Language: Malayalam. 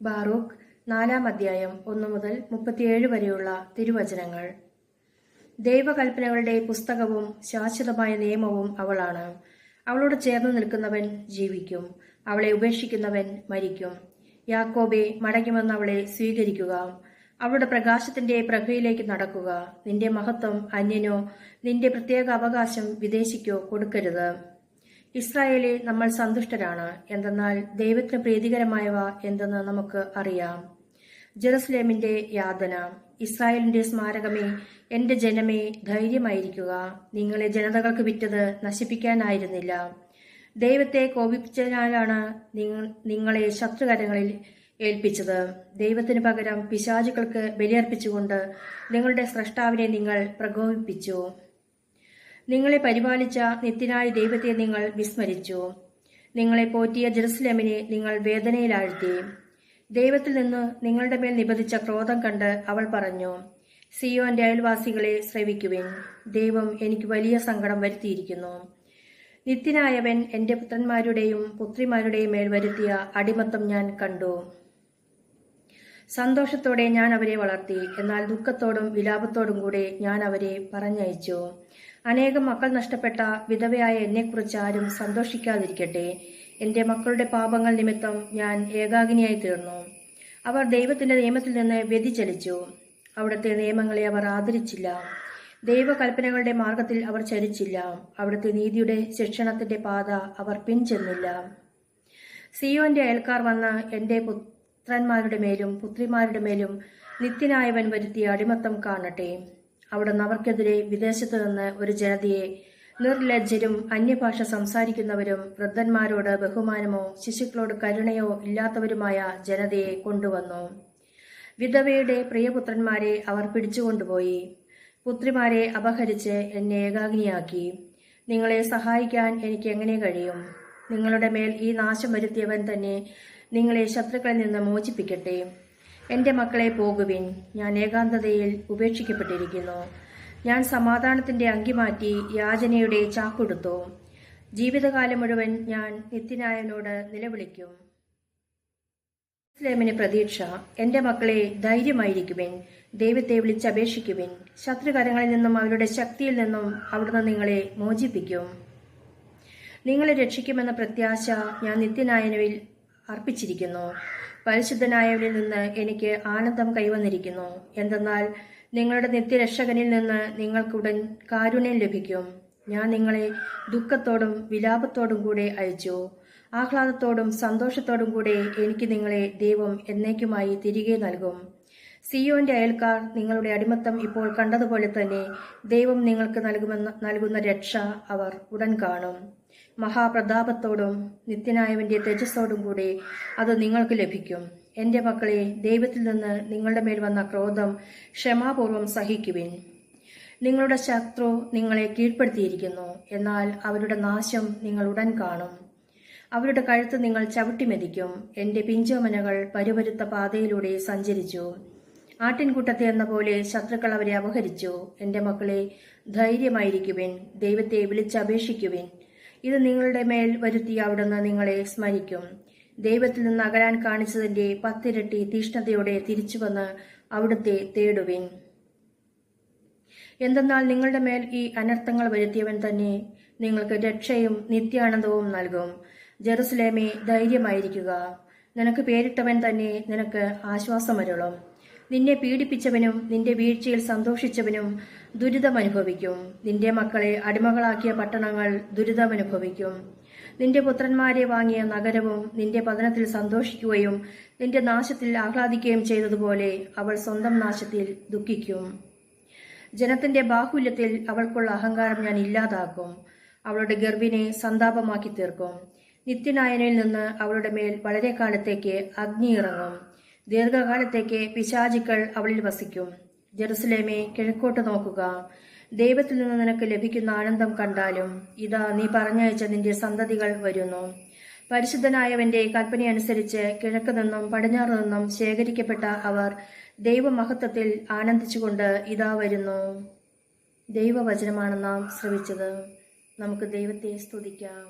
ബാറൂക്ക് 4-ാം അധ്യായം 1 മുതൽ 37 വരെയുള്ള തിരുവചനങ്ങൾ. ദൈവകൽപ്പനകളുടെ പുസ്തകവും ശാശ്വതമായ നിയമവും അവളാണ്. അവളോട് ചേർന്ന് നിൽക്കുന്നവൻ ജീവിക്കും, അവളെ ഉപേക്ഷിക്കുന്നവൻ മരിക്കും. യാക്കോബേ, മടങ്ങിവന്ന് അവളെ സ്വീകരിക്കുക, അവളുടെ പ്രകാശത്തിന്റെ പ്രഭയിലേക്ക് നടക്കുക. നിന്റെ മഹത്വം അന്യനോ നിന്റെ പ്രത്യേക അവകാശം വിദേശിക്കോ കൊടുക്കരുത്. ഇസ്രായേലിൽ നമ്മൾ സന്തുഷ്ടരാണ്, എന്തെന്നാൽ ദൈവത്തിന് പ്രീതികരമായവ എന്തെന്ന് നമുക്ക് അറിയാം. ജെറുസലേമിന്റെ യാതന. ഇസ്രായേലിന്റെ സ്മാരകമേ, എന്റെ ജനമേ, ധൈര്യമായിരിക്കുക. നിങ്ങളെ ജനതകൾക്ക് വിറ്റത് നശിപ്പിക്കാനായിരുന്നില്ല. ദൈവത്തെ കോപിപ്പിച്ചതിനാലാണ് നിങ്ങളെ ശത്രുകരങ്ങളിൽ ഏൽപ്പിച്ചത്. ദൈവത്തിനു പകരം പിശാചുക്കൾക്ക് ബലിയർപ്പിച്ചുകൊണ്ട് നിങ്ങളുടെ സ്രഷ്ടാവിനെ നിങ്ങൾ പ്രകോപിപ്പിച്ചു. നിങ്ങളെ പരിപാലിച്ച നിത്യനായ ദൈവത്തെ നിങ്ങൾ വിസ്മരിച്ചു. നിങ്ങളെ പോറ്റിയ ജെറുസലേമിനെ നിങ്ങൾ വേദനയിലാഴ്ത്തി. ദൈവത്തിൽ നിന്ന് നിങ്ങളുടെ മേൽ നിപതിച്ച ക്രോധം കണ്ട് അവൾ പറഞ്ഞു, സിയോന്റെ അയൽവാസികളെ ശ്രവിക്കുവിൻ, ദൈവം എനിക്ക് വലിയ സങ്കടം വരുത്തിയിരിക്കുന്നു. നിത്യനായവൻ എന്റെ പുത്രന്മാരുടെയും പുത്രിമാരുടെയും മേൽ വരുത്തിയ അടിമത്തം ഞാൻ കണ്ടു. സന്തോഷത്തോടെ ഞാൻ അവരെ വളർത്തി, എന്നാൽ ദുഃഖത്തോടും വിലാപത്തോടും കൂടെ ഞാൻ അവരെ പറഞ്ഞയച്ചു. അനേകം മക്കൾ നഷ്ടപ്പെട്ട വിധവയായ എന്നെക്കുറിച്ച് ആരും സന്തോഷിക്കാതിരിക്കട്ടെ. എന്റെ മക്കളുടെ പാപങ്ങൾ നിമിത്തം ഞാൻ ഏകാകിനിയായി തീർന്നു. അവർ ദൈവത്തിന്റെ നിയമത്തിൽ നിന്ന് വ്യതിചലിച്ചു. അവിടുത്തെ നിയമങ്ങളെ അവർ ആദരിച്ചില്ല. ദൈവകൽപ്പനകളുടെ മാർഗത്തിൽ അവർ ചരിച്ചില്ല. അവിടുത്തെ നീതിയുടെ ശിക്ഷണത്തിന്റെ പാത അവർ പിൻചെന്നില്ല. സിയോന്റെ അയൽക്കാർ വന്ന് എന്റെ പുത്രന്മാരുടെ മേലും പുത്രിമാരുടെ മേലും നിത്യനായവൻ വരുത്തിയ അടിമത്തം കാണട്ടെ. അവിടുന്ന് അവർക്കെതിരെ വിദേശത്തു നിന്ന് ഒരു ജനതയെ, നിർലജ്ജരും അന്യഭാഷ സംസാരിക്കുന്നവരും വൃദ്ധന്മാരോട് ബഹുമാനമോ ശിശുക്കളോട് കരുണയോ ഇല്ലാത്തവരുമായ ജനതയെ കൊണ്ടുവന്നു. വിധവയുടെ പ്രിയപുത്രന്മാരെ അവർ പിടിച്ചുകൊണ്ടുപോയി, പുത്രിമാരെ അപഹരിച്ച് എന്നെ ഏകാഗ്നിയാക്കി. നിങ്ങളെ സഹായിക്കാൻ എനിക്ക് എങ്ങനെ കഴിയും? നിങ്ങളുടെ മേൽ ഈ നാശം വരുത്തിയവൻ തന്നെ നിങ്ങളെ ശത്രുക്കളിൽ നിന്ന് മോചിപ്പിക്കട്ടെ. എന്റെ മക്കളെ, പോകുവിൻ, ഞാൻ ഏകാന്തതയിൽ ഉപേക്ഷിക്കപ്പെട്ടിരിക്കുന്നു. ഞാൻ സമാധാനത്തിന്റെ അങ്കി മാറ്റി യാചനയുടെ ചാക്കുടുത്തു. ജീവിതകാലം മുഴുവൻ ഞാൻ നിത്യനായവനോട് നിലവിളിക്കും. ജെറുസലേമിന് പ്രതീക്ഷ. എന്റെ മക്കളെ, ധൈര്യമായിരിക്കുവിൻ, ദൈവത്തെ വിളിച്ചപേക്ഷിക്കുവിൻ. ശത്രുകരങ്ങളിൽ നിന്നും അവരുടെ ശക്തിയിൽ നിന്നും അവിടുന്ന് നിങ്ങളെ മോചിപ്പിക്കും. നിങ്ങളെ രക്ഷിക്കുമെന്ന പ്രത്യാശ ഞാൻ നിത്യനായവനിൽ അർപ്പിച്ചിരിക്കുന്നു. പരിശുദ്ധനായവനിൽ നിന്ന് എനിക്ക് ആനന്ദം കൈവന്നിരിക്കുന്നു. എന്തെന്നാൽ നിങ്ങളുടെ നിത്യരക്ഷകനിൽ നിന്ന് നിങ്ങൾക്കുടൻ കാരുണ്യം ലഭിക്കും. ഞാൻ നിങ്ങളെ ദുഃഖത്തോടും വിലാപത്തോടും കൂടെ അയച്ചു. ആഹ്ലാദത്തോടും സന്തോഷത്തോടും കൂടെ എനിക്ക് നിങ്ങളെ ദൈവം എന്നേക്കുമായി തിരികെ നൽകും. സിയോന്റെ അയൽക്കാർ നിങ്ങളുടെ അടിമത്തം ഇപ്പോൾ കണ്ടതുപോലെ തന്നെ ദൈവം നിങ്ങൾക്ക് നൽകുന്ന രക്ഷ അവർ ഉടൻ കാണും. മഹാപ്രതാപത്തോടും നിത്യനായവന്റെ തേജസ്സോടും കൂടെ അത് നിങ്ങൾക്ക് ലഭിക്കും. എന്റെ മക്കളെ, ദൈവത്തിൽ നിന്ന് നിങ്ങളുടെ മേൽ വന്ന ക്രോധം ക്ഷമാപൂർവം സഹിക്കുവിൻ. നിങ്ങളുടെ ശത്രു നിങ്ങളെ കീഴ്പ്പെടുത്തിയിരിക്കുന്നു, എന്നാൽ അവരുടെ നാശം നിങ്ങൾ ഉടൻ കാണും. അവരുടെ കഴുത്ത് നിങ്ങൾ ചവിട്ടിമെതിക്കും. എന്റെ പിഞ്ചോമനകൾ പരുപരുത്ത പാതയിലൂടെ സഞ്ചരിച്ചു. ആട്ടിൻകൂട്ടത്തെ എന്ന പോലെ ശത്രുക്കൾ അവരെ അപഹരിച്ചു. എന്റെ മക്കളെ, ധൈര്യമായിരിക്കുവിൻ, ദൈവത്തെ വിളിച്ചപേക്ഷിക്കുവിൻ. ഇത് നിങ്ങളുടെ മേൽ വരുത്തിയ അവിടുന്ന് നിങ്ങളെ സ്മരിക്കും. ദൈവത്തിൽ നിന്ന് അകലാൻ കാണിച്ചതിന്റെ 10 ഇരട്ടി തീഷ്ണതയോടെ തിരിച്ചുവന്ന് അവിടുത്തെ തേടുവിൻ. എന്തെന്നാൽ നിങ്ങളുടെ മേൽ ഈ അനർത്ഥങ്ങൾ വരുത്തിയവൻ തന്നെ നിങ്ങൾക്ക് രക്ഷയും നിത്യാനന്ദവും നൽകും. ജെറുസലേമേ, ധൈര്യമായിരിക്കുക, നിനക്ക് പേരിട്ടവൻ തന്നെ നിനക്ക് ആശ്വാസമരുളും. നിന്നെ പീഡിപ്പിച്ചവനും നിന്റെ വീഴ്ചയിൽ സന്തോഷിച്ചവനും ദുരിതമനുഭവിക്കും. നിന്റെ മക്കളെ അടിമകളാക്കിയ പട്ടണങ്ങൾ ദുരിതമനുഭവിക്കും. നിന്റെ പുത്രന്മാരെ വാങ്ങിയ നഗരവും നിന്റെ പതനത്തിൽ സന്തോഷിക്കുകയും നിന്റെ നാശത്തിൽ ആഹ്ലാദിക്കുകയും ചെയ്തതുപോലെ അവൾ സ്വന്തം നാശത്തിൽ ദുഃഖിക്കും. ജനത്തിന്റെ ബാഹുല്യത്തിൽ അവൾക്കുള്ള അഹങ്കാരം ഞാൻ ഇല്ലാതാക്കും. അവളുടെ ഗർവിനെ സന്താപമാക്കി തീർക്കും. നിത്യനായനിൽ നിന്ന് അവളുടെ മേൽ വളരെ കാലത്തേക്ക് അഗ്നി ഇറങ്ങും. ദീർഘകാലത്തേക്ക് പിശാചുക്കൾ അവളിൽ വസിക്കും. ജെറുസലേമേ, കിഴക്കോട്ട് നോക്കുക. ദൈവത്തിൽ നിന്ന് നിനക്ക് ലഭിക്കുന്ന ആനന്ദം കണ്ടാലും ഇതാ, നീ പറഞ്ഞയച്ച നിന്റെ സന്തതികൾ വരുന്നു. പരിശുദ്ധനായവന്റെ കൽപ്പനയനുസരിച്ച് കിഴക്ക് നിന്നും പടിഞ്ഞാറ് നിന്നും ശേഖരിക്കപ്പെട്ട അവർ ദൈവമഹത്വത്തിൽ ആനന്ദിച്ചുകൊണ്ട് ഇതാ വരുന്നു. ദൈവവചനമാണ് നാം ശ്രവിച്ചത്. നമുക്ക് ദൈവത്തെ സ്തുതിക്കാം.